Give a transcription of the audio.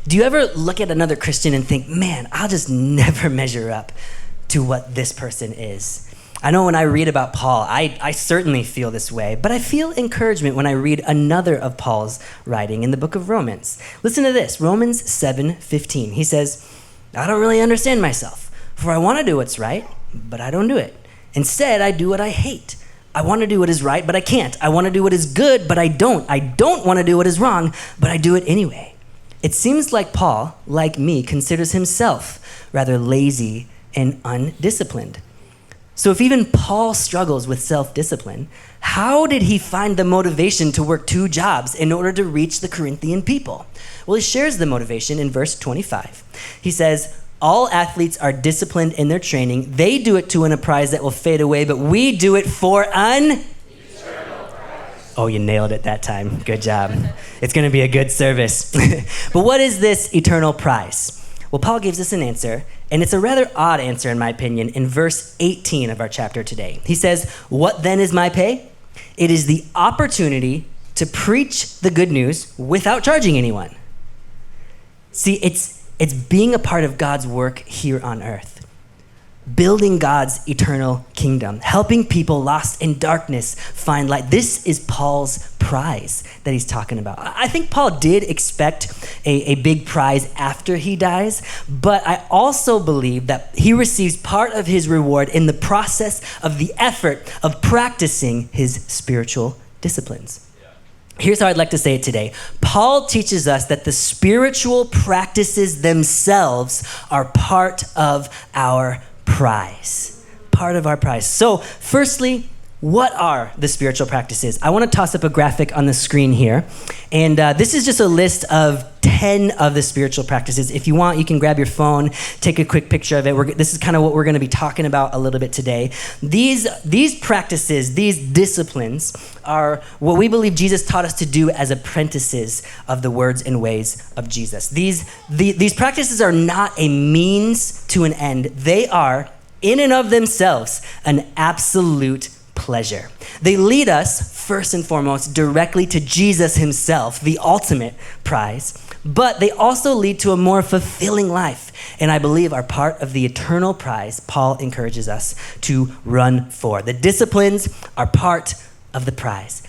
Do you ever look at another Christian and think, man, I'll just never measure up to what this person is? I know when I read about Paul, I certainly feel this way, but I feel encouragement when I read another of Paul's writing in the book of Romans. Listen to this, Romans 7:15. He says, I don't really understand myself, for I want to do what's right, but I don't do it. Instead, I do what I hate. I want to do what is right, but I can't. I want to do what is good, but I don't. I don't want to do what is wrong, but I do it anyway. It seems like Paul, like me, considers himself rather lazy and undisciplined. So if even Paul struggles with self-discipline, how did he find the motivation to work 2 jobs in order to reach the Corinthian people? Well, he shares the motivation in verse 25. He says, all athletes are disciplined in their training. They do it to win a prize that will fade away, but we do it for an eternal prize. Oh, you nailed it that time. Good job. It's going to be a good service. But what is this eternal prize? Well, Paul gives us an answer, and it's a rather odd answer, in my opinion, in verse 18 of our chapter today. He says, what then is my pay? It is the opportunity to preach the good news without charging anyone. See, it's being a part of God's work here on earth, building God's eternal kingdom, helping people lost in darkness find light. This is Paul's prize that he's talking about. I think Paul did expect a big prize after he dies, but I also believe that he receives part of his reward in the process of the effort of practicing his spiritual disciplines. Here's how I'd like to say it today. Paul teaches us that the spiritual practices themselves are part of our prize. Part of our prize. So, firstly, what are the spiritual practices? I want to toss up a graphic on the screen here. And this is just a list of 10 of the spiritual practices. If you want, you can grab your phone, take a quick picture of it. This is kind of what we're going to be talking about a little bit today. These practices, these disciplines are what we believe Jesus taught us to do as apprentices of the words and ways of Jesus. These practices are not a means to an end. They are, in and of themselves, an absolute pleasure. They lead us, first and foremost, directly to Jesus himself, the ultimate prize, but they also lead to a more fulfilling life, and I believe are part of the eternal prize Paul encourages us to run for. The disciplines are part of the prize.